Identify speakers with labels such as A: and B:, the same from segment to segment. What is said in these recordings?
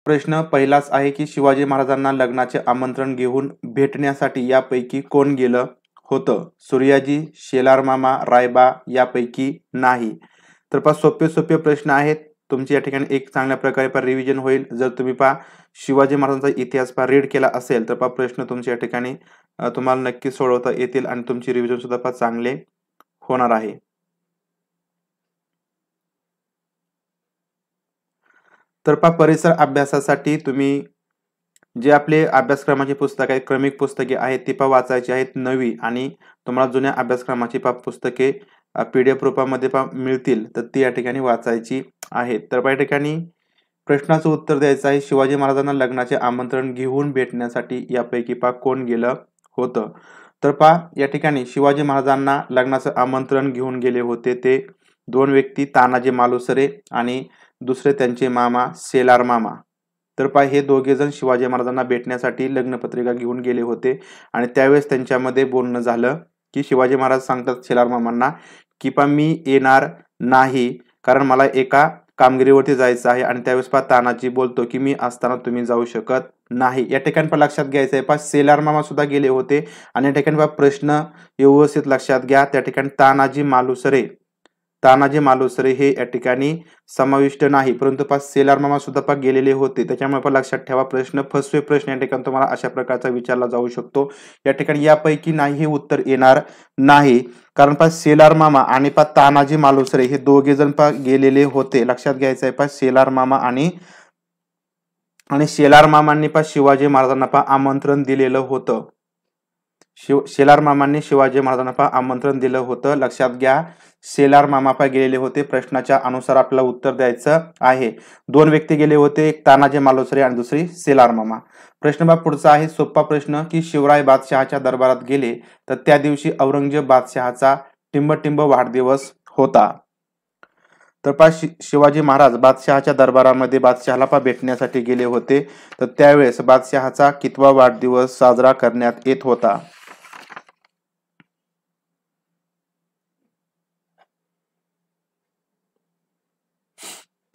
A: प्रश्न पहिलाच आहे की शिवाजी महाराजांना लग्नाचे आमंत्रण घेऊन भेटण्यासाठी यापैकी कोण गेलं होतं? सूर्याजी, शेलारमामा, रायबा यापैकी नाही. तर पहा सोपे-सोपे प्रश्न आहेत. तुमची या ठिकाणी एक चांगल्या प्रकारे रिव्हिजन होईल. जर तुम्ही शिवाजी महाराजांचा इतिहास रीड केला असेल, तर प्रश्न तुमच्या या ठिकाणी तुम्हाला नक्की सोडवता येतील आणि तुमची रिव्हिजन सुद्धा चांगले होणार आहे. तर परिसर अभ्यासासाठी तुम्ही जे आपले अभ्यासक्रमाची पुस्तक आहेत, क्रमिक पुस्तके आहेत, ती वाचायची आहेत नवी आणि तुम्हाला जुन्या अभ्यासक्रमाची पुस्तके पी-डी-एफ रूपामध्ये मिळतील, तर ती या ठिकाणी वाचायची आहेत. तर या ठिकाणी प्रश्नाचं उत्तर द्यायचं आहे, शिवाजी महाराजांना लग्नाचे आमंत्रण घेऊन भेटण्यासाठी यापैकी कोण गेलं होतं? तर या ठिकाणी शिवाजी महाराजांना लग्नाचं आमंत्रण घेऊन गेले होते ते 2 व्यक्ती, तानाजी मालुसरे आणि दुसरे त्यांचे मामा शेलार मामा. तर हे दोघे जण शिवाजी महाराजांना भेटण्यासाठी लग्नपत्रिका घेऊन गेले होते आणि त्यावेळेस त्यांच्यामध्ये बोलणं झालं, की शिवाजी महाराज सांगतात शेलार मामांना, की मी येणार नाही, कारण मला एका कामगिरीवरती जायचं आहे आणि त्यावेळेस तानाजी बोलतो, की मी असताना तुम्ही जाऊ शकत नाही. या ठिकाणी लक्षात घ्यायचं आहे शेलार मामा सुद्धा गेले होते आणि या ठिकाणी प्रश्न व्यवस्थित लक्षात घ्या. त्या ठिकाणी तानाजी मालुसरे हे या ठिकाणी समाविष्ट नाही, परंतु शेलार मामा सुद्धा गेलेले होते. त्याच्यामुळे लक्षात ठेवा, फसवे प्रश्न या ठिकाणी तुम्हाला अशा प्रकारचा विचारला जाऊ शकतो. या ठिकाणी यापैकी नाही हे उत्तर येणार नाही, कारण शेलार मामा आणि तानाजी मालुसरे हे दोघे जण गेलेले होते. लक्षात घ्यायचं आहे शेलार मामा आणि शेलार मामांनी शिवाजी महाराजांना आमंत्रण दिलेलं होतं. शेलार मामांनी शिवाजी महाराजांना आमंत्रण दिलं होतं. लक्षात घ्या, शेलार मामा गेलेले होते. प्रश्नाच्या अनुसार आपल्याला उत्तर द्यायचं आहे. 2 व्यक्ती गेले होते, एक तानाजी मालुसरे आणि दुसरी शेलार मामा. प्रश्न पुढचा आहे सोपा प्रश्न, की शिवराय बादशहाच्या दरबारात गेले तर त्या दिवशी औरंगजेब बादशहाचा टिंब वाढदिवस होता. तर शिवाजी महाराज बादशहाच्या दरबारामध्ये बादशहाला भेटण्यासाठी गेले होते, तर त्यावेळेस बादशहाचा कितवा वाढदिवस साजरा करण्यात येत होता?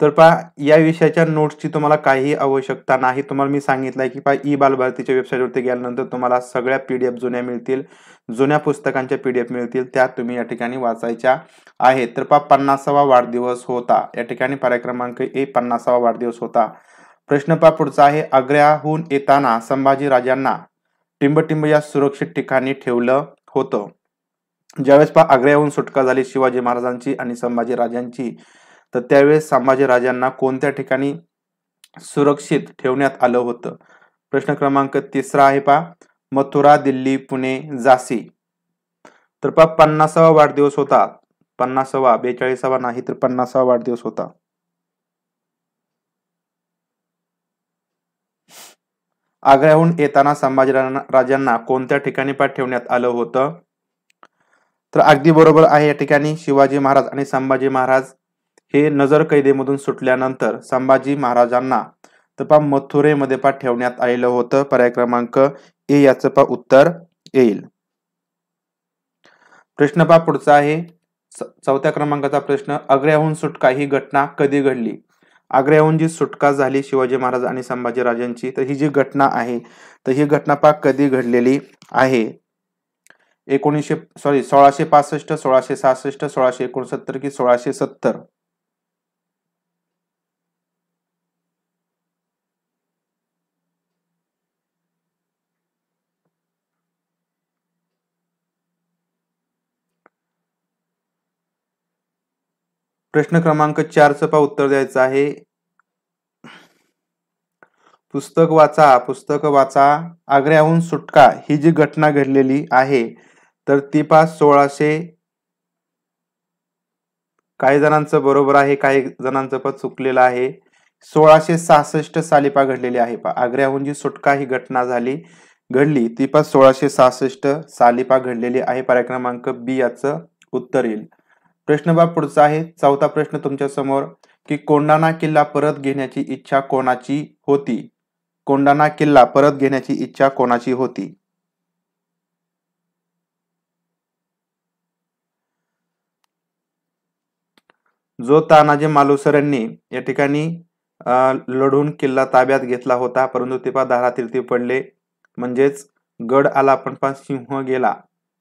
A: तर या विषयाच्या नोट्सची तुम्हाला काहीही आवश्यकता नाही. तुम्हाला मी सांगितलंय, की ई बालभारतीच्या वेबसाईटवरती गेल्यानंतर तुम्हाला सगळ्या पी-डी-एफ जुन्या मिळतील. जुन्या पुस्तकांच्या पी-डी-एफ मिळतील. त्या तुम्ही या ठिकाणी वाचायच्या आहेत. तर 50वा वाढदिवस होता. या ठिकाणी पर्याय क्रमांक ए 50वा वाढदिवस होता. प्रश्न पुढचा आहे, आग्र्याहून येताना संभाजी राजांना टिंब या सुरक्षित ठिकाणी ठेवलं होतं. ज्यावेळेस आग्र्याहून सुटका झाली शिवाजी महाराजांची आणि संभाजी राजांची, तर त्यावेळेस संभाजी राजांना कोणत्या ठिकाणी सुरक्षित ठेवण्यात आलं होतं? प्रश्न क्रमांक 3 आहे मथुरा, दिल्ली, पुणे, झाशी. तर 50वा वाढदिवस होता. 50वा, 42वा नाही, तर 50वा वाढदिवस होता. आग्र्याहून येताना संभाजी राजांना कोणत्या ठिकाणी ठेवण्यात आलं होतं? तर अगदी बरोबर आहे. या ठिकाणी शिवाजी महाराज आणि संभाजी महाराज हे नजर कैदेमधून सुटल्यानंतर संभाजी महाराजांना मथुरेमध्ये ठेवण्यात आलेलं होतं. पर्याय क्रमांक ए याचं उत्तर येईल. प्रश्न पुढचा आहे 4थ्या क्रमांकाचा प्रश्न, आग्र्याहून सुटका ही घटना कधी घडली? आग्र्याहून जी सुटका झाली शिवाजी महाराज आणि संभाजी राजांची, तर ही जी घटना आहे, तर ही घटना कधी घडलेली आहे? 1665, 1666, 1669 की 1670? प्रश्न क्रमांक 4चं उत्तर द्यायचं आहे. पुस्तक वाचा. आग्र्याहून सुटका ही जी घटना घडलेली आहे, तर ती 1600, काही जणांचं बरोबर आहे, काही जणांचं चुकलेलं आहे. 1666 साली घडलेली आहे. आग्र्याहून जी सुटका ही घटना घडली ती 1666 साली घडलेली आहे. पर्याय क्रमांक बी याचं उत्तर येईल. प्रश्न पुढचा आहे 4था प्रश्न तुमच्या समोर, की कोंढाणा किल्ला परत घेण्याची इच्छा कोणाची होती? कोंढाणा किल्ला परत घेण्याची इच्छा कोणाची होती? जो तानाजी मालुसरेंनी या ठिकाणी लढून किल्ला ताब्यात घेतला होता, परंतु ते धारातीर्थी पडले, म्हणजेच गड आला पण सिंह गेला.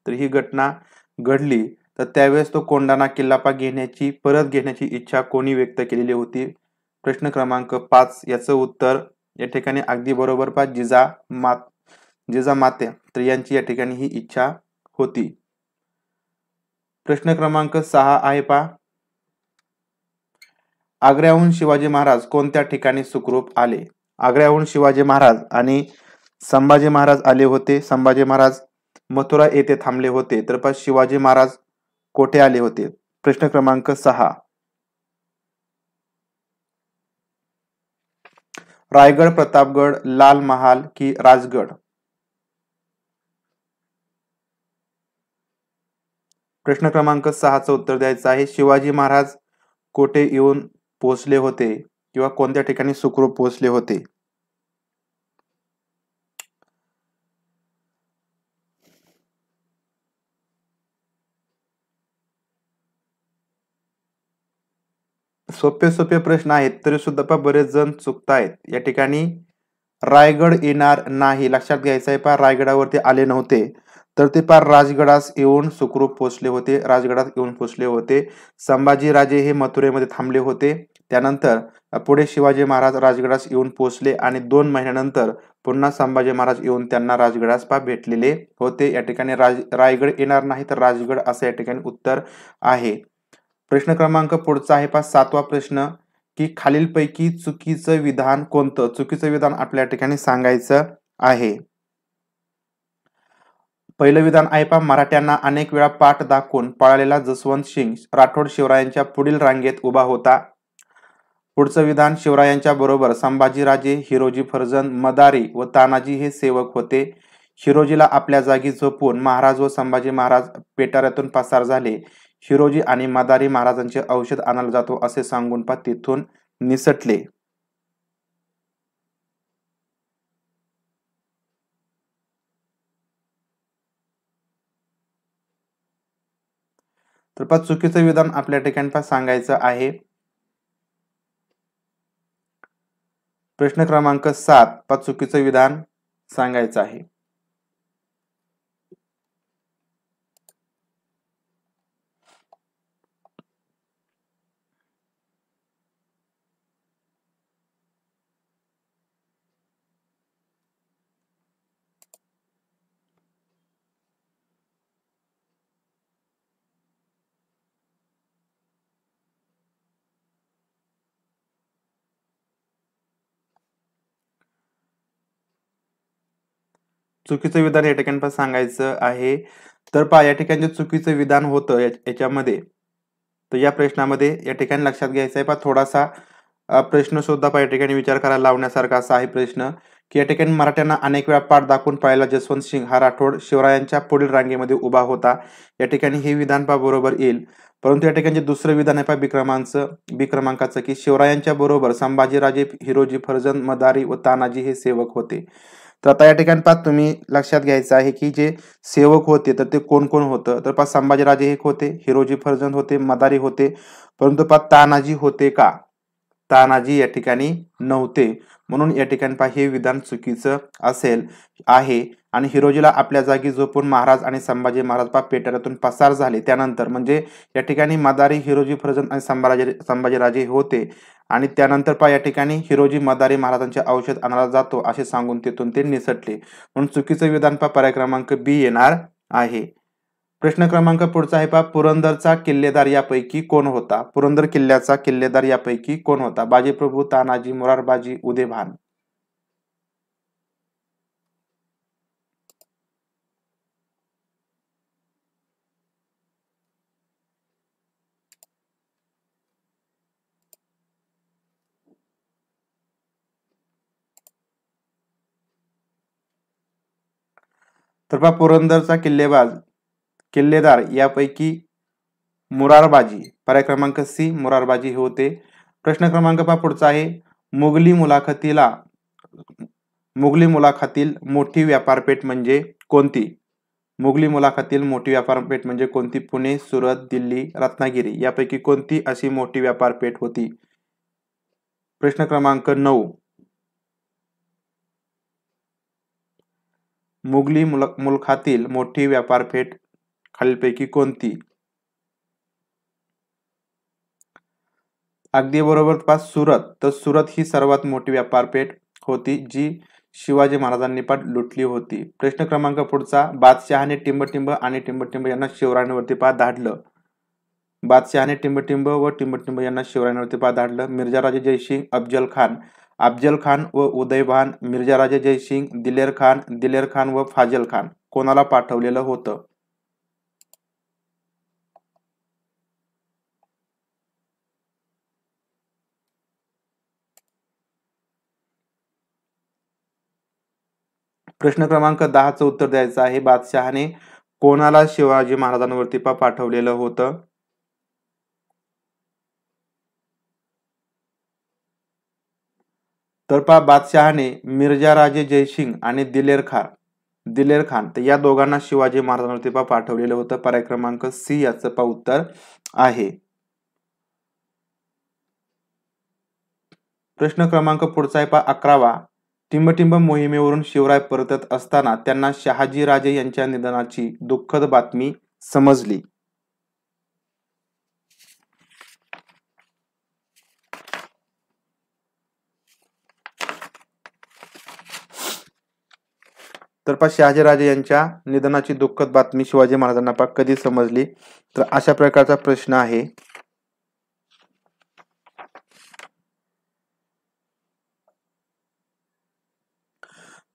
A: तर ही घटना घडली. तर त्यावेळेस तो कोंढाणा किल्ला परत घेण्याची इच्छा कोणी व्यक्त केलेली होती? प्रश्न क्रमांक 5 याचं उत्तर या ठिकाणी अगदी बरोबर जिजामाता तर यांची या ठिकाणी ही इच्छा होती. प्रश्न क्रमांक 6 आहे आग्र्याहून शिवाजी महाराज कोणत्या ठिकाणी सुखरूप आले? आग्र्याहून शिवाजी महाराज आणि संभाजी महाराज आले होते. संभाजी महाराज मथुरा येथे थांबले होते. तर शिवाजी महाराज कोठे आले होते? प्रश्न क्रमांक 6. रायगड, प्रतापगड, लाल महाल की राजगड? प्रश्न क्रमांक 6चं उत्तर द्यायचं आहे. शिवाजी महाराज कोठे येऊन पोहोचले होते किंवा कोणत्या ठिकाणी सुखरूप पोहोचले होते? सोपे प्रश्न आहेत तरी सुद्धा बरेच जण चुकतायत. या ठिकाणी रायगड येणार नाही लक्षात घ्यायचं आहे. रायगडावरती आले नव्हते, तर ते राजगडास येऊन सुखरूप पोहोचले होते. राजगडात येऊन पोहोचले होते. संभाजीराजे हे मथुरेमध्ये थांबले होते. त्यानंतर पुढे शिवाजी महाराज राजगडास येऊन पोहोचले आणि 2 महिन्यानंतर पुन्हा संभाजी महाराज येऊन त्यांना राजगडास भेटलेले होते. या ठिकाणी रायगड येणार नाही तर राजगड असं या ठिकाणी उत्तर आहे. प्रश्न क्रमांक पुढचा आहे 7वा प्रश्न की खालीलपैकी चुकीचं विधान कोणतं? चुकीचं विधान आपल्या ठिकाणी सांगायचं आहे. पहिलं विधान आहे मराठ्यांना अनेक वेळा पाठ दाखवून पळालेला जसवंत सिंग राठोड शिवरायांच्या पुढील रांगेत उभा होता. पुढचं विधान शिवरायांच्या बरोबर संभाजीराजे, हिरोजी फर्जंद, मदारी व तानाजी हे सेवक होते. हिरोजीला आपल्या जागी झोपून महाराज व संभाजी महाराज पेटाऱ्यातून पसार झाले. हिरोजी आणि मदारी महाराजांचे औषध आणायला जातो असे सांगून तिथून निसटले. तर चुकीचं विधान आपल्या ठिकाणी सांगायचं आहे. प्रश्न क्रमांक 7 चुकीचं विधान सांगायचं आहे. चुकीचं विधान या ठिकाणी सांगायचं आहे. तर या ठिकाणी जे चुकीचं विधान होतं याच्यामध्ये तर या प्रश्नामध्ये या ठिकाणी लक्षात घ्यायचं आहे थोडासा प्रश्न सुद्धा या ठिकाणी विचार करायला लावण्यासारखा असा आहे प्रश्न की या ठिकाणी मराठ्यांना अनेक वेळा पाठ दाखवून पळालेला जसवंत सिंग हा राठोड शिवरायांच्या पुढील रांगेमध्ये उभा होता. या ठिकाणी हे विधान बरोबर येईल. परंतु या ठिकाणी दुसरं विधान आहे बी क्रमांकाचं की शिवरायांच्या बरोबर संभाजीराजे, हिरोजी फर्जंद, मदारी व तानाजी हे सेवक होते. तर आता या ठिकाणी तुम्ही लक्षात घ्यायचं आहे की जे सेवक होते तर ते कोण कोण होतं? तर संभाजीराजे एक होते, हिरोजी फर्जंद होते, मदारी होते, परंतु तानाजी होते का? तानाजी या ठिकाणी नव्हते. म्हणून या ठिकाणी हे विधान चुकीचं आहे. आणि हिरोजीला आपल्या जागी झोपून महाराज आणि संभाजी महाराज पेटाऱ्यातून पसार झाले. त्यानंतर म्हणजे या ठिकाणी मदारी, हिरोजी फर्जंद आणि संभाजीराजे होते आणि त्यानंतर या ठिकाणी हिरोजी मदारी महाराजांचे औषध आणायला जातो असे सांगून तिथून ते निसटले. म्हणून चुकीचं विधान पर्याय क्रमांक बी येणार आहे. प्रश्न क्रमांक पुढचा आहे पुरंदरचा किल्लेदार यापैकी कोण होता? पुरंदर किल्ल्याचा किल्लेदार यापैकी कोण होता? बाजीप्रभू, तानाजी, मोरारबाजी, उदयभान? तर पुरंदरचा किल्लेदार यापैकी मोरारबाजी पर्याय क्रमांक सी मोरारबाजी होते. प्रश्न क्रमांक पुढचा आहे मुघली मुलाखातील मोठी व्यापारपेठ म्हणजे कोणती? मुघली मुलाखातील मोठी व्यापारपेठ म्हणजे कोणती? पुणे, सुरत, दिल्ली, रत्नागिरी यापैकी कोणती अशी मोठी व्यापारपेठ होती? प्रश्न क्रमांक 9. मुघली मुलखातील मोठी व्यापारपेठ खालीलपैकी कोणती? अगदी बरोबर पहा सुरत. तर सुरत ही सर्वात मोठी व्यापारपेठ होती जी शिवाजी महाराजांनी पण लुटली होती. प्रश्न क्रमांक पुढचा. बादशहाने टिंबटिंब आणि टिंबटिंब यांना शिवरायांवरती पहा धाडलं. बादशहाने टिंबटिंब व टिंबटिंब यांना शिवरायांवरती पहा धाडलं. मिर्झाराजे जयसिंग, अफजल खान. अफजल खान व उदयभान, मिर्झाराजे जयसिंग, दिलेर खान व फाजल खान कोणाला पाठवलेलं होतं? प्रश्न क्रमांक 10चं उत्तर द्यायचं आहे. बादशहाने कोणाला शिवाजी महाराजांवरती पाठवलेलं होतं? तर पहा बादशहाने मिर्झाराजे जयसिंग आणि दिलेर खान तर या दोघांना शिवाजी महाराजांवरती पाठवलेलं होतं. पर्याय क्रमांक सी याचं उत्तर आहे. प्रश्न क्रमांक पुढचा आहे पहा 11वा. टिंबटिंब मोहिमेवरून शिवराय परतत असताना त्यांना शहाजीराजे यांच्या निधनाची दुःखद बातमी समजली. तर पहा शहाजीराजे यांच्या निधनाची दुःखद बातमी शिवाजी महाराजांना पहा कधी समजली? तर अशा प्रकारचा प्रश्न आहे.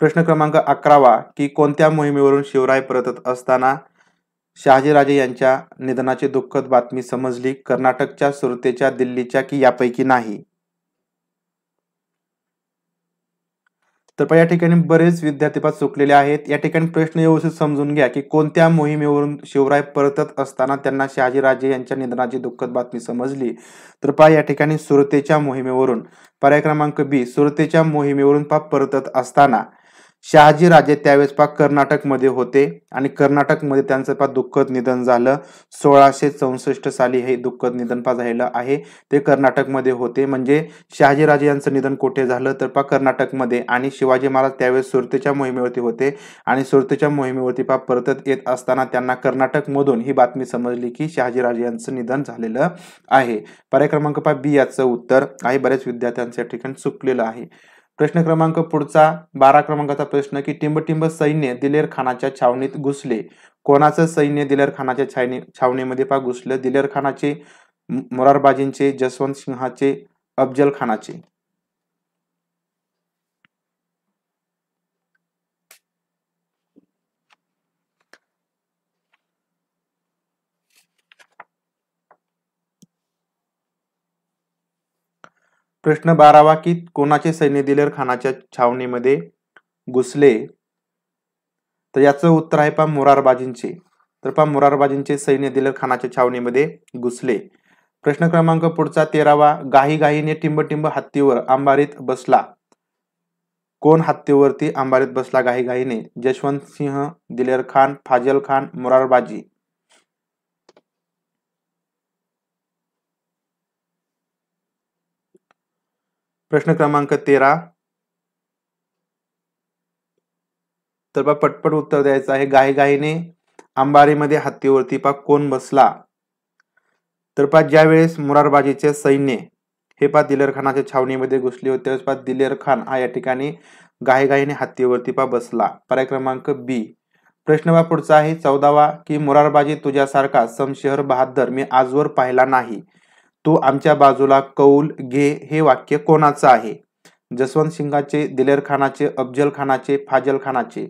A: प्रश्न क्रमांक 11वा की कोणत्या मोहिमेवरून शिवराय परतत असताना शहाजीराजे यांच्या निधनाची दुःखद बातमी समजली? कर्नाटकच्या, सुरतेच्या, दिल्लीच्या की यापैकी नाही? तर पहा या ठिकाणी बरेच विद्यार्थी चुकलेले आहेत. या ठिकाणी प्रश्न व्यवस्थित समजून घ्या की कोणत्या मोहिमेवरून शिवराय परतत असताना त्यांना शहाजीराजे यांच्या निधनाची दुःखद बातमी समजली? तर पहा या ठिकाणी सुरतेच्या मोहिमेवरून. पर्याय क्रमांक बी. सुरतेच्या मोहिमेवरून परतत असताना शहाजीराजे त्यावेळेस कर्नाटकमध्ये होते आणि कर्नाटकमध्ये त्यांचं दुःखद निधन झालं. 1664 साली हे दुःखद निधन झालेलं आहे. ते कर्नाटकमध्ये होते. म्हणजे शहाजीराजे यांचं निधन कुठे झालं? तर कर्नाटकमध्ये. आणि शिवाजी महाराज त्यावेळेस सुरतेच्या मोहिमेवरती होते आणि सुरतेच्या मोहिमेवरती परतत येत असताना त्यांना कर्नाटकमधून ही बातमी समजली की शहाजीराजे यांचं निधन झालेलं आहे. पर्याय क्रमांक बी याचं उत्तर आहे. बऱ्याच विद्यार्थ्यांच्या ठिकाणी चुकलेलं आहे. प्रश्न क्रमांक पुढचा 12 क्रमांकाचा प्रश्न की टिंबटिंब सैन्य दिलेर खानाच्या छावणीत घुसले. कोणाचं सैन्य दिलेर खानाच्या छावणीमध्ये घुसलं? दिलेर खानाचे, मोरारबाजींचे, जसवंत सिंहाचे, अफजल खानाचे? प्रश्न 12वा की कोणाचे सैन्य दिलेर खानाच्या छावणीमध्ये घुसले? तर याचं उत्तर आहे मोरारबाजींचे. तर मोरारबाजींचे सैन्य दिलेर खानाच्या छावणीमध्ये घुसले. प्रश्न क्रमांक पुढचा 13वा. घाईघाईने टिंबटिंब हत्तीवर अंबारीत बसला. कोण हत्तीवरती अंबारीत बसला घाईघाईने? जशवंत सिंह, दिलेर खान, फाजल खान, मोरारबाजी? प्रश्न क्रमांक 13. तर पटपट उत्तर द्यायचं आहे. घाईघाईने अंबारीमध्ये हत्तीवरती कोण बसला? तर ज्या वेळेस मोरारबाजीचे सैन्य हे दिलेर खानाच्या छावणीमध्ये घुसले होते त्यावेळेस दिलेर खान हा या ठिकाणी घाईघाईने हत्तीवरती बसला. पर्याय क्रमांक बी. प्रश्न पुढचा आहे 14वा की मोरारबाजी तुझ्यासारखा समशहर बहादर मी आजवर पाहिला नाही. तू आमच्या बाजूला कौल घे हे वाक्य कोणाचं आहे? जसवंत सिंगाचे, दिलेर खानाचे, अफजल खानाचे, फाजल खानाचे?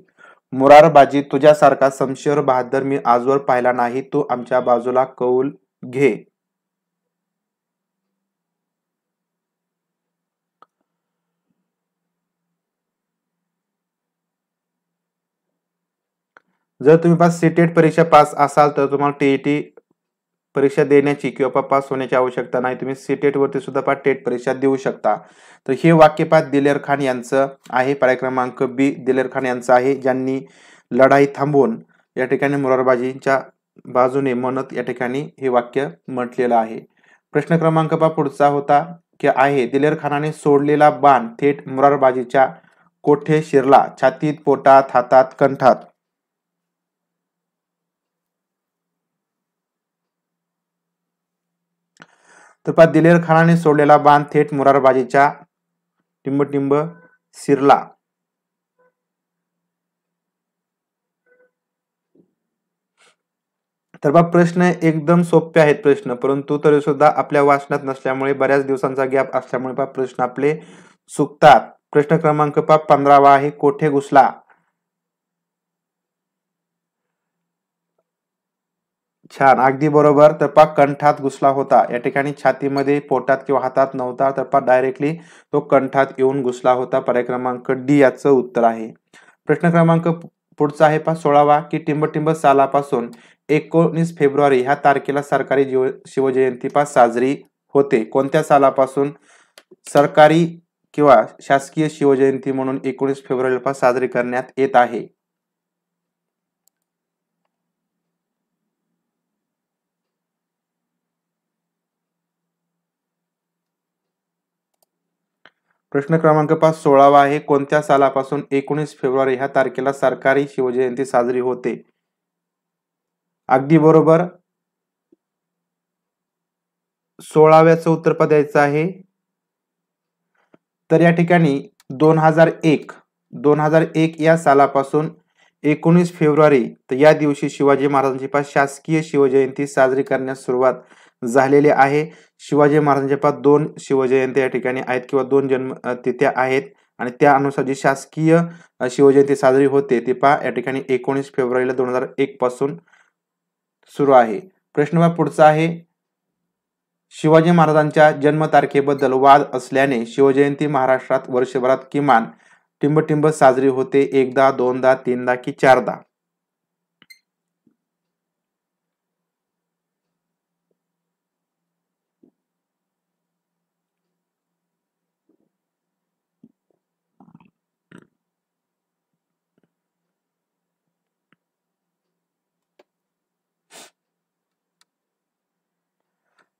A: मोरारबाजी तुझ्यासारखा समशहर बहादर मी आजवर पाहिला नाही. तू आमच्या बाजूला कौल घे. जर तुम्ही सीटेट परीक्षा पास असाल तर तुम्हाला टीईटी परीक्षा देण्याची किंवा पास होण्याची आवश्यकता नाही. तुम्ही सीटेट वरती सुद्धा टेट परीक्षा देऊ शकता. तर हे वाक्य दिलेर खान यांचं आहे. पर्याय क्रमांक बी दिलेर खान यांचं आहे. ज्यांनी लढाई थांबवून या ठिकाणी मोरारबाजींच्या बाजूने म्हणत या ठिकाणी हे वाक्य म्हटलेलं आहे. प्रश्न क्रमांक पुढचा होता आहे, दिलेर खानाने सोडलेला बाण थेट मुरारबाजीच्या कोठे शिरला? छातीत, पोटात, हातात, कंठात? तर पहा, दिलेर खानाने सोडलेला बाण थेट मुरारबाजीच्या टिंबटिंब शिरला. तर बा प्रश्न एकदम सोपे आहेत प्रश्न, परंतु तरी सुद्धा आपल्या वाचनात नसल्यामुळे, बऱ्याच दिवसांचा गॅप असल्यामुळे पहा प्रश्न आपले चुकतात. प्रश्न क्रमांक 15 आहे, कोठे घुसला? छान, अगदी बरोबर. तर पहा कंठात घुसला होता. या ठिकाणी छातीमध्ये, पोटात किंवा हातात नव्हता, तर पहा डायरेक्टली तो कंठात येऊन घुसला होता. पर्याय क्रमांक डी याचं उत्तर आहे. प्रश्न क्रमांक पुढचा आहे पहा 16वा, की टिंबटिंब सालापासून 19 फेब्रुवारी ह्या तारखेला सरकारी शिवजयंती पहा साजरी होते. कोणत्या सालापासून सरकारी किंवा शासकीय शिवजयंती म्हणून 19 फेब्रुवारीला पहा साजरी करण्यात येत आहे? प्रश्न क्रमांक 16वा आहे, कोणत्या सालापासून 19 फेब्रुवारी ह्या तारखेला सरकारी शिवजयंती साजरी होते? अगदी बरोबर, 16व्याचं उत्तर पहा द्यायचं आहे. तर या ठिकाणी 2001 या सालापासून 19 फेब्रुवारी तर या दिवशी शिवाजी महाराजांची पहा शासकीय शिवजयंती साजरी करण्यास सुरुवात झालेली आहे. शिवाजी महाराजांच्या पहा 2 शिवजयंती या ठिकाणी आहेत किंवा 2 जन्म तिथ्या आहेत आणि त्यानुसार जी शासकीय शिवजयंती साजरी होते ती पहा या ठिकाणी 19 फेब्रुवारीला 2001 पासून सुरू आहे. प्रश्न पुढचा आहे, शिवाजी महाराजांच्या जन्मतारखेबद्दल वाद असल्याने शिवजयंती महाराष्ट्रात वर्षभरात किमान टिंबटिंब साजरी होते? एकदा, दोनदा, तीनदा की चारदा?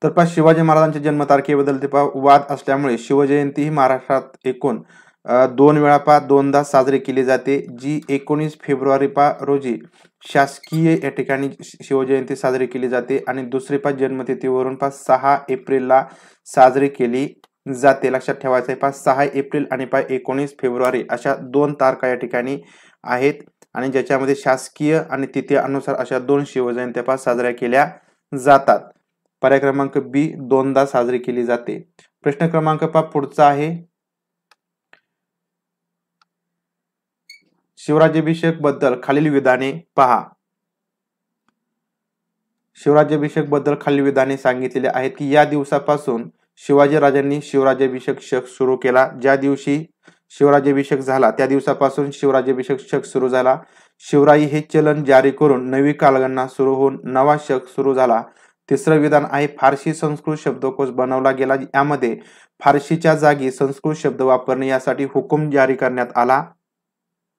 A: तर पहा शिवाजी महाराजांच्या जन्मतारखेबद्दल ते पहा वाद असल्यामुळे शिवजयंती ही महाराष्ट्रात एकूण 2 वेळा पहा दोनदा साजरी केली जाते. जी 19 फेब्रुवारी पहा रोजी शासकीय या ठिकाणी शिवजयंती साजरी केली जाते आणि दुसरी पहा जन्मतिथीवरून पहा 6 एप्रिलला साजरी केली जाते. लक्षात ठेवायचं आहे पहा 6 एप्रिल आणि पहा 19 फेब्रुवारी अशा 2 तारखा या ठिकाणी आहेत आणि ज्याच्यामध्ये शासकीय आणि तिथी अनुसार अशा 2 शिवजयंत्या पहा साजऱ्या केल्या जातात. पर्याय क्रमांक बी दोनदा साजरी केली जाते. प्रश्न क्रमांक पहा पुढचा आहे, शिवराज्याभिषेक बद्दल खालील विधाने पहा. शिवराज्याभिषेक बद्दल खालील विधाने सांगितलेली आहेत की या दिवसापासून शिवाजी राजांनी शिवराज्याभिषेक शक सुरू केला. ज्या दिवशी शिवराज्याभिषेक झाला त्या दिवसापासून शिवराज्याभिषेक शक सुरू झाला. शिवराई हे चलन जारी करून नवी कालगणना सुरू होऊन नवा शक सुरू झाला. तिसरं विधान आहे, फारसी संस्कृत शब्दकोश बनवला गेला. यामध्ये फारसीच्या जागी संस्कृत शब्द वापरणे यासाठी हुकूम जारी करण्यात आला.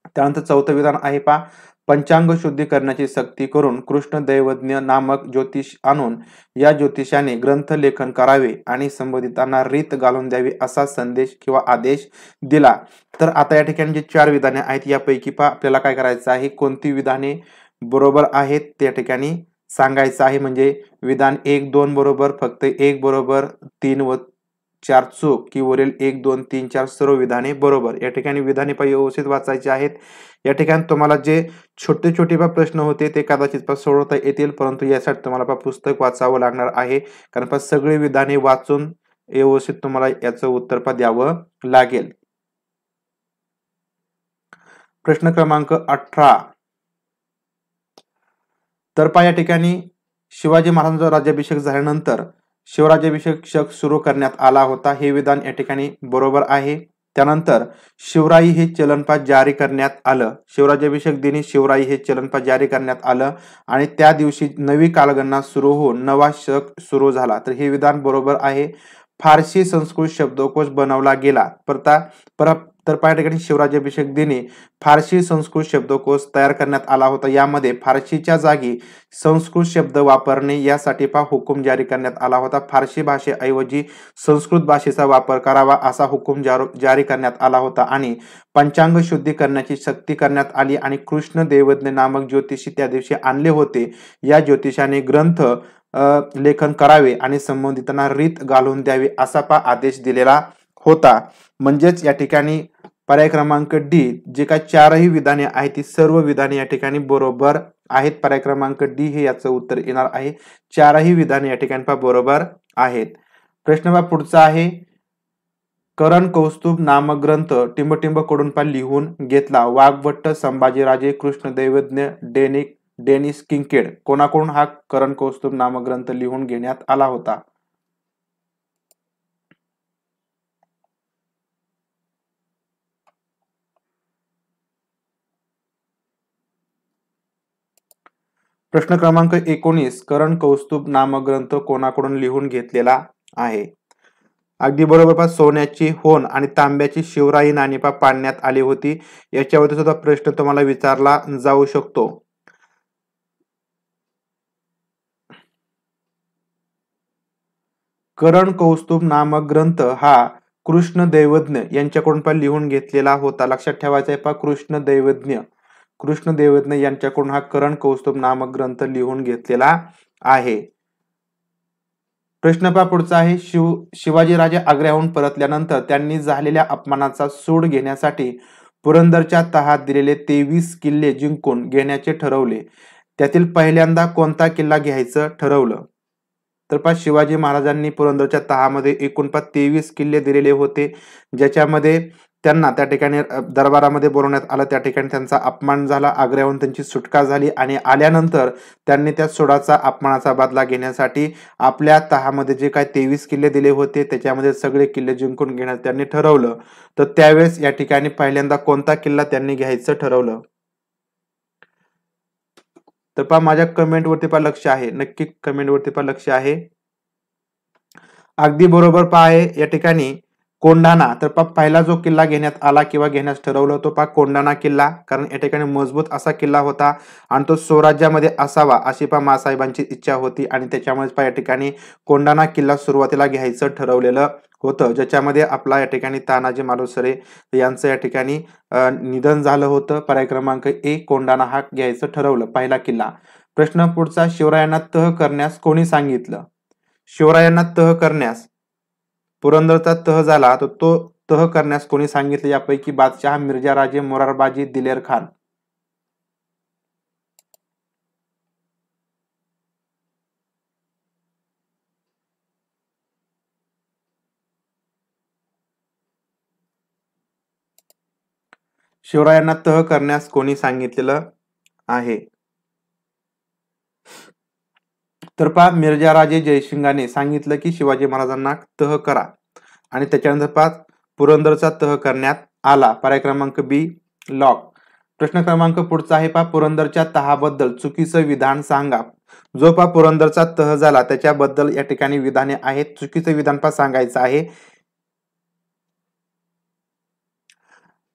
A: त्यानंतर चौथं विधान आहे पहा, पंचांग शुद्धी करण्याची सक्ती करून कृष्ण दैवज्ञ नामक ज्योतिष आणून या ज्योतिषाने ग्रंथ लेखन करावे आणि संबंधितांना रीत घालून द्यावी असा संदेश किंवा आदेश दिला. तर आता या ठिकाणी जे 4 विधाने आहेत यापैकी पहा आपल्याला काय करायचं आहे, कोणती विधाने बरोबर आहेत त्या ठिकाणी सांगायचं आहे. म्हणजे विधान 1, 2 बरोबर, फक्त 1 बरोबर, 3 व 4 चूक की वरील 1, 2, 3, 4 सर्व विधाने बरोबर. या ठिकाणी विधाने पहा व्यवस्थित वाचायची आहेत. या ठिकाणी तुम्हाला जे छोटे छोटे प्रश्न होते ते कदाचित सोडवता येतील, परंतु यासाठी तुम्हाला पुस्तक वाचावं लागणार आहे. कारण सगळी विधाने वाचून व्यवस्थित तुम्हाला याचं उत्तर द्यावं लागेल. प्रश्न क्रमांक 18, तर पहा या ठिकाणी शिवाजी महाराजांचा राज्याभिषेक झाल्यानंतर शिवराज्याभिषेक शक सुरू करण्यात आला होता. हे विधान या ठिकाणी बरोबर आहे. त्यानंतर शिवराई हे चलन जारी करण्यात आलं. शिवराज्याभिषेक दिनी शिवराई हे चलन जारी करण्यात आलं आणि त्या दिवशी नवी कालगणना सुरू होऊन नवा शक सुरू झाला. तर हे विधान बरोबर आहे. फारसी संस्कृत शब्दकोश बनवला गेला. तर पहा या ठिकाणी शिवराज्याभिषेक दिनी फारसी संस्कृत शब्दकोश तयार करण्यात आला होता. यामध्ये फारसीच्या जागी संस्कृत शब्द वापरणे यासाठी पहा हुकूम जारी करण्यात आला होता. फारसी भाषेऐवजी संस्कृत भाषेचा वापर करावा असा हुकूम जारी करण्यात आला होता आणि पंचांग शुद्धी करण्याची सक्ती करण्यात आली आणि कृष्ण देवज्ञ नामक ज्योतिषी त्या दिवशी आणले होते. या ज्योतिषाने ग्रंथ लेखन करावे आणि संबंधितांना रीत घालून द्यावी असा पहा आदेश दिलेला होता. म्हणजेच या ठिकाणी पर्याय क्रमांक डी जे काही चारही विधाने आहेत ती सर्व विधाने या ठिकाणी बरोबर आहेत. पर्याय क्रमांक डी हे याचं उत्तर येणार आहे. चारही विधाने या ठिकाणी पहा बरोबर आहेत. प्रश्न पहा पुढचा आहे, करण कौस्तुभ नामक ग्रंथ टिंबटिंब कडून पहा लिहून घेतला. वाघभट्ट, संभाजीराजे, कृष्णदेवज्ञ, डेनिस किंकेड कोणाकडून हा करण कौस्तुभ नामक ग्रंथ लिहून घेण्यात आला होता? प्रश्न क्रमांक 19, करण कौस्तुभ नामक ग्रंथ कोणाकडून लिहून घेतलेला आहे? अगदी बरोबर पहा, सोन्याची होन आणि तांब्याची शिवराई नाणी पहा पाडण्यात आली होती. याच्यावरती सुद्धा प्रश्न तुम्हाला विचारला जाऊ शकतो. करण कौस्तुभ नामक ग्रंथ हा कृष्णदेवज्ञ यांच्याकडून पण लिहून घेतलेला होता. लक्षात ठेवायचा आहे पहा, कृष्णदेवज्ञ यांच्याकडून हा करण कौस्तुभ नामक ग्रंथ लिहून घेतलेला आहे. प्रश्न पहा पुढचा आहे, शिवाजीराजे आग्र्याहून परतल्यानंतर त्यांनी झालेल्या अपमानाचा सूड घेण्यासाठी पुरंदरच्या तहात दिलेले 23 किल्ले जिंकून घेण्याचे ठरवले. त्यातील पहिल्यांदा कोणता किल्ला घ्यायचं ठरवलं? तर पहा शिवाजी महाराजांनी पुरंदरच्या तहामध्ये एकूण 23 किल्ले दिलेले होते, ज्याच्यामध्ये त्यांना त्या ठिकाणी दरबारामध्ये बोलवण्यात आलं. त्या ठिकाणी त्यांचा अपमान झाला. आग्र्याहून त्यांची सुटका झाली आणि आल्यानंतर त्यांनी त्या सोडाचा अपमानाचा बदला घेण्यासाठी आपल्या तहामध्ये जे काही 23 किल्ले दिले होते त्याच्यामध्ये सगळे किल्ले जिंकून घेण्यास त्यांनी ठरवलं. तर त्यावेळेस या ठिकाणी पहिल्यांदा कोणता किल्ला त्यांनी घ्यायचं ठरवलं? तर पहा माझ्या कमेंटवरती पहा लक्ष आहे, नक्की कमेंटवरती पहा लक्ष आहे. अगदी बरोबर पहा आहे या ठिकाणी कोंढाणा. तर पहा पहिला जो किल्ला घेण्यात आला किंवा घेण्यास ठरवलं तो पहा कोंढाणा किल्ला, कारण या ठिकाणी मजबूत असा किल्ला होता आणि तो स्वराज्यामध्ये असावा अशी पहा मासाहेबांची इच्छा होती आणि त्याच्यामुळे पहा या ठिकाणी कोंढाणा किल्ला सुरुवातीला घ्यायचं ठरवलेलं होतं, ज्याच्यामध्ये आपला या ठिकाणी तानाजी मालुसरे यांचं या ठिकाणी निधन झालं होतं. पर्याय क्रमांक ए कोंढाणा हा घ्यायचं ठरवलं पहिला किल्ला. प्रश्न पुढचा, शिवरायांना तह करण्यास कोणी सांगितलं? शिवरायांना तह करण्यास, पुरंदरचा तह झाला तर तो तह करण्यास कोणी सांगितले? यापैकी बादशहा, मिर्जा राजे, मोरारबाजी, दिलेर खान. शिवरायांना तह करण्यास कोणी सांगितलेलं आहे? तर पहा मिर्जा राजे जयसिंगाने सांगितलं की शिवाजी महाराजांना तह करा आणि त्याच्यानंतर पहा पुरंदरचा तह करण्यात आला. पर्याय क्रमांक बी लॉक. प्रश्न क्रमांक पुढचा आहे पहा, पुरंदरच्या तहाबद्दल चुकीचं विधान सांगा. जो पहा पुरंदरचा तह झाला त्याच्याबद्दल या ठिकाणी विधाने आहेत. चुकीचं विधान पहा सांगायचं आहे.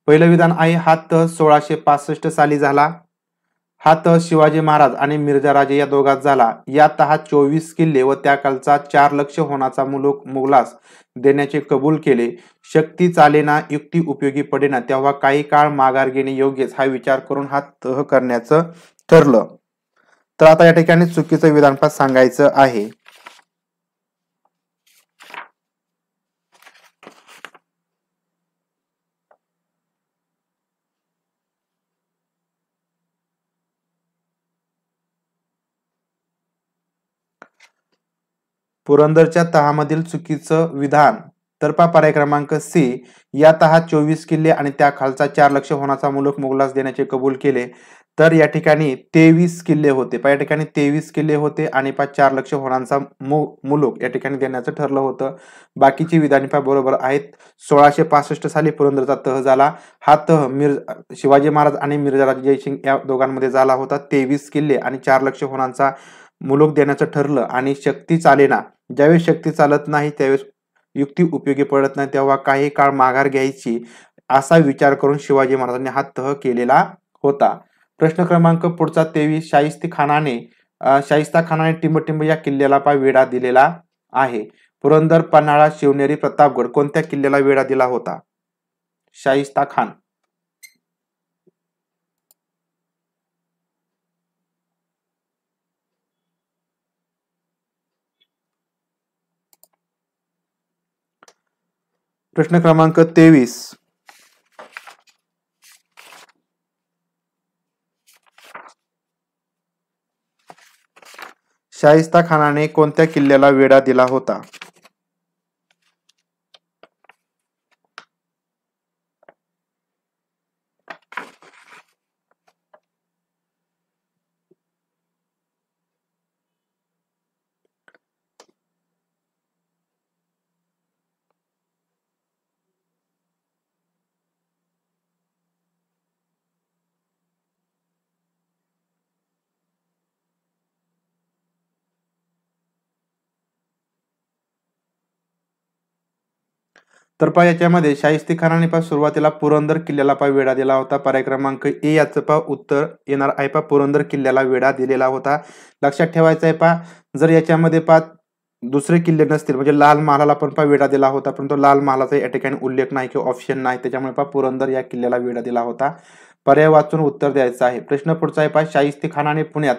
A: पहिलं विधान आहे, हा तह 1665 साली झाला. हा तह शिवाजी महाराज आणि मिर्जा राजे या दोघात झाला. या तहात 24 किल्ले व त्याकाळचा 4 लक्ष होण्याचा मुलूक मुघलास देण्याचे कबूल केले. शक्ती चालेना, युक्ती उपयोगी पडेना, तेव्हा काही काळ माघार घेणे योग्यच हा विचार करून हा तह करण्याचं ठरलं. तर आता या ठिकाणी चुकीचं विधान पहा सांगायचं आहे. पुरंदरच्या तहामधील चुकीचं विधान, तर पहा पर्याय क्रमांक सी, या तहात 24 किल्ले आणि त्या खालचा 4 लक्ष होण्याचा मुलूक मुघलास देण्याचे कबूल केले. तर या ठिकाणी 23 किल्ले होते. पहा या ठिकाणी 23 किल्ले होते आणि 4 लक्ष होण्याचा मुलूक या ठिकाणी देण्याचं ठरलं होतं. बाकीची विधाने पहा बरोबर आहेत. 1665 साली पुरंदरचा तह झाला. हा तह शिवाजी महाराज आणि मिर्जा राजे जयसिंग या दोघांमध्ये झाला होता. 23 किल्ले आणि 4 लक्ष होण्याचा मुलूक देण्याचं ठरलं आणि शक्ती चालेना, ज्यावेळेस शक्ती चालत नाही त्यावेळेस युक्ती उपयोगी पडत नाही तेव्हा काही काळ माघार घ्यायची असा विचार करून शिवाजी महाराजांनी हा तह केलेला होता. प्रश्न क्रमांक पुढचा 23. शाहिस्ता खानाने टिंबटिंब या किल्ल्याला वेढा दिलेला आहे. पुरंदर, पन्हाळा, शिवनेरी, प्रतापगड कोणत्या किल्ल्याला वेढा दिला होता? शाहिस्ता खान. प्रश्न क्रमांक 23. शाहिस्ता खानाने कोणत्या किल्ल्याला वेढा दिला होता? तर पहा याच्यामध्ये शाहिस्ते खानाने सुरुवातीला पुरंदर किल्ल्याला वेढा दिला होता. पर्याय क्रमांक ए याचं उत्तर येणार आहे. पुरंदर किल्ल्याला वेढा दिलेला होता. लक्षात ठेवायचं आहे जर याच्यामध्ये दुसरे किल्ले नसतील म्हणजे लाल महालाला पण वेढा दिला होता, परंतु लाल महालाचा या ठिकाणी उल्लेख नाही किंवा ऑप्शन नाही, त्याच्यामुळे पुरंदर या किल्ल्याला वेढा दिला होता. पर्याय वाचून उत्तर द्यायचं आहे. प्रश्न पुढचा आहे शाहिस्ते खानाने पुण्यात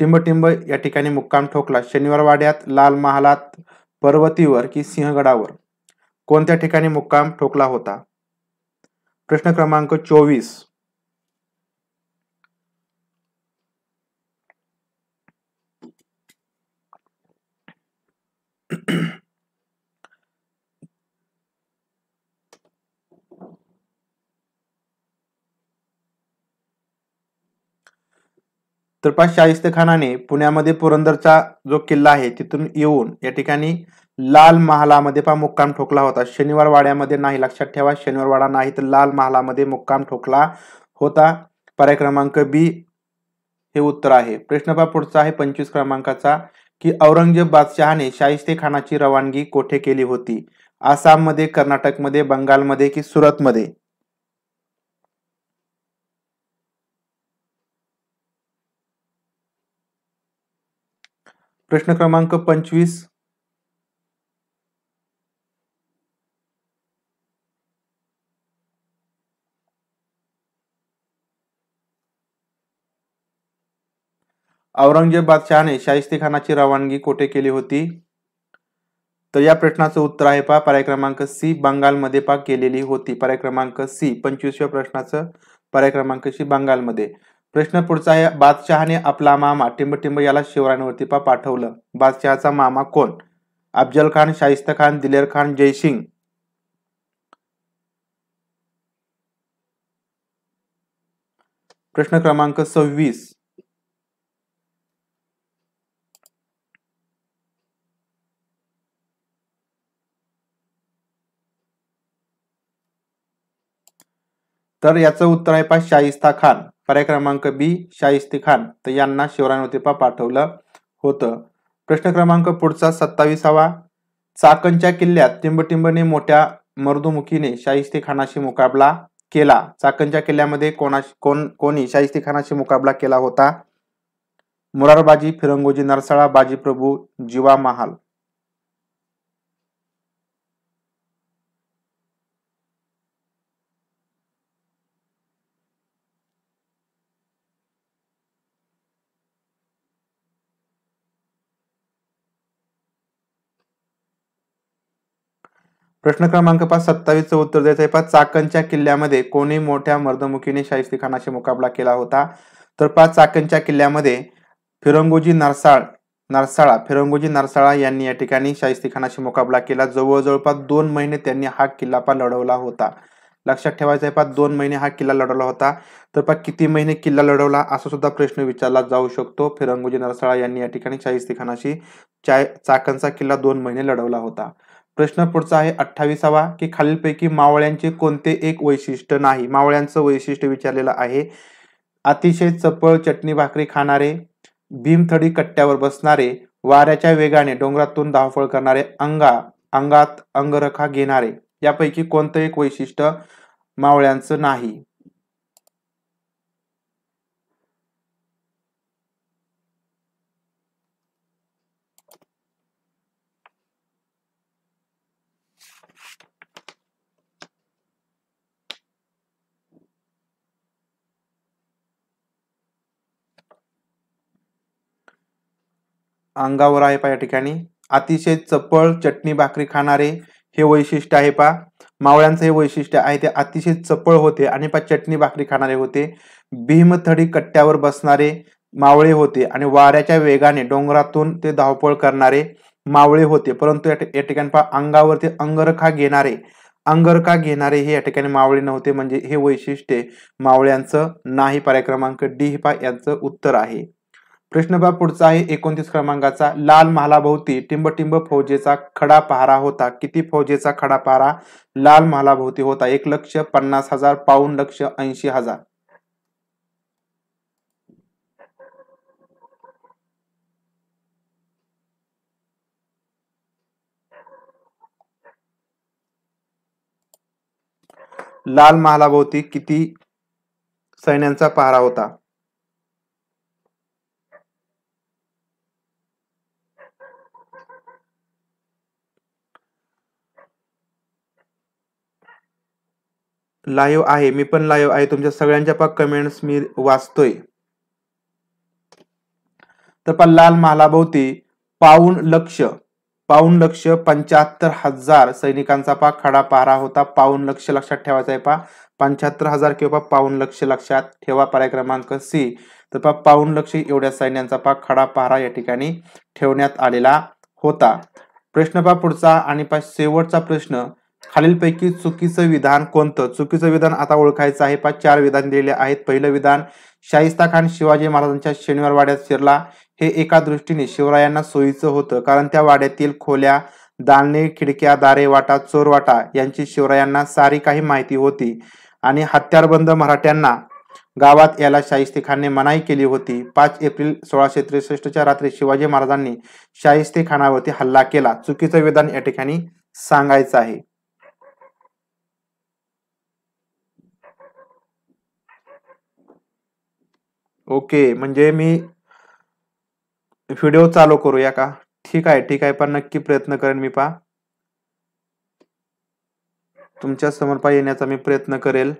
A: टिंबटिंब या ठिकाणी मुक्काम ठोकला. शनिवारवाड्यात, लाल महालात, पर्वतीवर की सिंहगडावर कोणत्या ठिकाणी मुक्काम ठोकला होता? प्रश्न क्रमांक 24. तर शाहिस्ते खानाने पुण्यामध्ये पुरंदरचा जो किल्ला आहे तिथून येऊन या ठिकाणी लाल महालामध्ये मुक्काम ठोकला होता. शनिवार वाड्यामध्ये नाही. लक्षात ठेवा, शनिवार वाडा नाही तर लाल महालामध्ये मुक्काम ठोकला होता. पर्याय क्रमांक बी हे उत्तर आहे. प्रश्न पुढचा आहे 25 क्रमांकाचा की औरंगजेब बादशहाने शाहिस्ते खानाची रवानगी कोठे केली होती? आसाममध्ये, कर्नाटकमध्ये, बंगालमध्ये की सुरतमध्ये? प्रश्न क्रमांक 25. औरंगजेब बादशहाने शाहिस्ते खानाची रवानगी कोठे केली होती? तर या प्रश्नाचं उत्तर आहे पर्याय क्रमांक सी, बंगालमध्ये केलेली होती. पर्याय क्रमांक सी, 25व्या प्रश्नाचं पर्याय क्रमांक सी, बंगालमध्ये. प्रश्न पुढचा आहे बादशहाने आपला मामा टिंबटिंब याला शिवरायांवरती पाठवलं. बादशहाचा मामा कोण? अफजल खान, शाहिस्ता खान, दिलेर खान, जयसिंग? प्रश्न क्रमांक 26. तर याचं उत्तर आहे शाहिस्ता खान. पर्याय क्रमांक बी, शाहिस्ते खान तर यांना शिवरायांवरती पाठवलं होतं. प्रश्न क्रमांक पुढचा 27वा. चाकणच्या किल्ल्यात टिंबटिंबने मोठ्या मर्दुमुखीने शाहिस्ते खानाशी मुकाबला केला. चाकणच्या किल्ल्यामध्ये कोणी शाहिस्ते खानाशी मुकाबला केला होता? मुरारबाजी, फिरंगोजी नरसाळा, बाजीप्रभू, जिवा महाल? प्रश्न क्रमांक 27चं उत्तर द्यायचं आहे चाकणच्या किल्ल्यामध्ये कोणी मोठ्या मर्दमुखीने शाहिस्ते खानाशी मुकाबला केला होता? तर चाकणच्या किल्ल्यामध्ये फिरंगोजी नरसाळा यांनी या ठिकाणी शाहिस्ते खानाशी मुकाबला केला. जवळजवळ 2 महिने त्यांनी हा किल्ला लढवला होता. लक्षात ठेवायचं आहे 2 महिने हा किल्ला लढवला होता. तर किती महिने किल्ला लढवला असा सुद्धा प्रश्न विचारला जाऊ शकतो. फिरंगोजी नरसाळा यांनी या ठिकाणी शाहिस्ते खानाशी चाकणचा किल्ला 2 महिने लढवला होता. प्रश्न पुढचा आहे 28वा की खालीलपैकी मावळ्यांचे कोणते एक वैशिष्ट्य नाही? मावळ्यांचं वैशिष्ट्य विचारलेलं आहे. अतिशय चपळ चटणी भाकरी खाणारे, भीमथडी कट्ट्यावर बसणारे, वाऱ्याच्या वेगाने डोंगरातून धावपळ करणारे, अंगात अंगरखा घेणारे. यापैकी कोणतं एक वैशिष्ट्य मावळ्यांचं नाही. अंगावर आहे पहा या ठिकाणी. अतिशय चपळ चटणी भाकरी खाणारे हे वैशिष्ट्य आहे पहा. मावळ्यांचं हे वैशिष्ट्य आहे, ते अतिशय चपळ होते आणि पहा चटणी भाकरी खाणारे होते. भीमथडी कट्ट्यावर बसणारे मावळे होते आणि वाऱ्याच्या वेगाने डोंगरातून ते धावपळ करणारे मावळे होते. परंतु या ठिकाणी पहा अंगावरती अंगरखा घेणारे हे या ठिकाणी मावळे नव्हते. म्हणजे हे वैशिष्ट्य मावळ्यांचं नाही. पर्याय क्रमांक डी हे पहा यांचं उत्तर आहे. प्रश्न पहा पुढचा आहे 29 क्रमांकाचा. लाल महालाभोवती टिंबटिंब फौजेचा खडा पहारा होता. किती फौजेचा खडा पहारा लाल महालाभोवती होता? 1,50,000, पाऊण लक्ष, 80,000. लाल महालाभोवती किती सैन्यांचा पहारा होता? लाईव्ह आहे, मी पण लाईव्ह आहे. तुमच्या सगळ्यांच्या पहा कमेंट्स मी वाचतोय. तर पहा लाल महालाभोवती पाऊण लक्ष 75,000 सैनिकांचा पहा खडा पहारा होता. पाऊण लक्ष लक्षात ठेवायचा आहे पहा. 75,000 किंवा पाऊण लक्ष लक्षात ठेवा. पर्याय क्रमांक सी. तर पहा पाऊण लक्ष एवढ्या सैन्यांचा पहा खडा पहारा या ठिकाणी ठेवण्यात आलेला होता. प्रश्न पहा पुढचा आणि पहा शेवटचा प्रश्न. खालीलपैकी चुकीचं विधान कोणतं? चुकीचं विधान आता ओळखायचं आहे. पहा 4 विधान दिलेले आहेत. पहिलं विधान, शाहिस्ता खान शिवाजी महाराजांच्या शनिवार वाड्यात शिरला. हे एका दृष्टीने शिवरायांना सोयीचं होतं, कारण त्या वाड्यातील खोल्या, दालने, खिडक्या, दारे, वाटा, चोरवाटा यांची शिवरायांना सारी काही माहिती होती आणि हत्यारबंद मराठ्यांना गावात याला शाहिस्तेखानने मनाई केली होती. 5 एप्रिल 1663च्या रात्री शिवाजी महाराजांनी शाहिस्तेखानावरती हल्ला केला. चुकीचं विधान या ठिकाणी सांगायचं आहे. ओके, म्हणजे मी व्हिडिओ चालू करूया का? ठीक आहे, पण नक्की प्रयत्न करेन मी पहा. तुमच्या समोर पहा येण्याचा मी प्रयत्न करेल.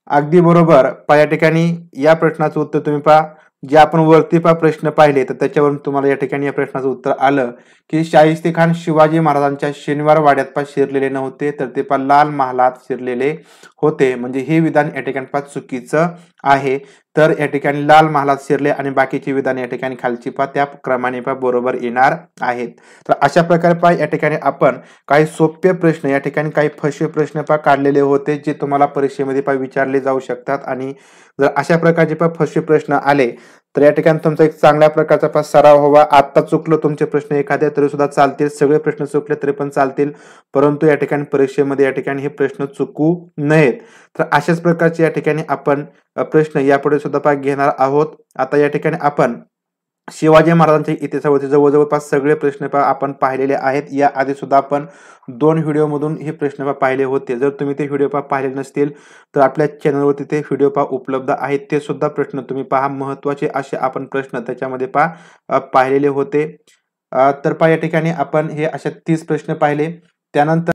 A: अगदी बरोबर. पहा या ठिकाणी या प्रश्नाचं उत्तर तुम्ही पहा, जे आपण वरती पहा प्रश्न पाहिले तर त्याच्यावरून तुम्हाला या ठिकाणी या प्रश्नाचं उत्तर आलं की शाहिस्तेखान शिवाजी महाराजांच्या शनिवार वाड्यात पहा शिरलेले नव्हते, तर ते पहा लाल महालात शिरलेले होते. म्हणजे हे विधान या ठिकाणी पहा चुकीचं आहे. तर या ठिकाणी लाल महालात शिरले आणि बाकीची विधान या ठिकाणी खालची पहा त्या क्रमाने पहा बरोबर येणार आहेत. तर अशा प्रकारे पहा या ठिकाणी आपण काही सोपे प्रश्न, या ठिकाणी काही फसे प्रश्न पहा काढलेले होते, जे तुम्हाला परीक्षेमध्ये पहा विचारले जाऊ शकतात. आणि जर अशा प्रकारचे पहा फसे प्रश्न आले तर या ठिकाणी तुमचा एक चांगल्या प्रकारचा पहा सराव व्हावा. आता चुकलो तुमचे प्रश्न एखादे तरी सुद्धा चालतील, सगळे प्रश्न चुकले तरी पण चालतील, परंतु या ठिकाणी परीक्षेमध्ये या ठिकाणी हे प्रश्न चुकू नयेत. तर अशाच प्रकारचे या ठिकाणी आपण प्रश्न यापुढे सुद्धा पहा घेणार आहोत. आता या ठिकाणी आपण शिवाजी महाराजांच्या इतिहासावरती जवळपास सगळे प्रश्न पहा आपण पाहिलेले आहेत. या आधी सुद्धा आपण 2 व्हिडिओमधून हे प्रश्न पहा पाहिले होते. जर तुम्ही ते व्हिडिओ पहा पाहिले नसतील तर आपल्या चॅनलवरती ते व्हिडिओ पहा उपलब्ध आहेत. ते सुद्धा प्रश्न तुम्ही पहा. महत्त्वाचे असे आपण प्रश्न त्याच्यामध्ये पहा पाहिलेले होते. तर पहा या ठिकाणी आपण हे अशा 30 प्रश्न पाहिले. त्यानंतर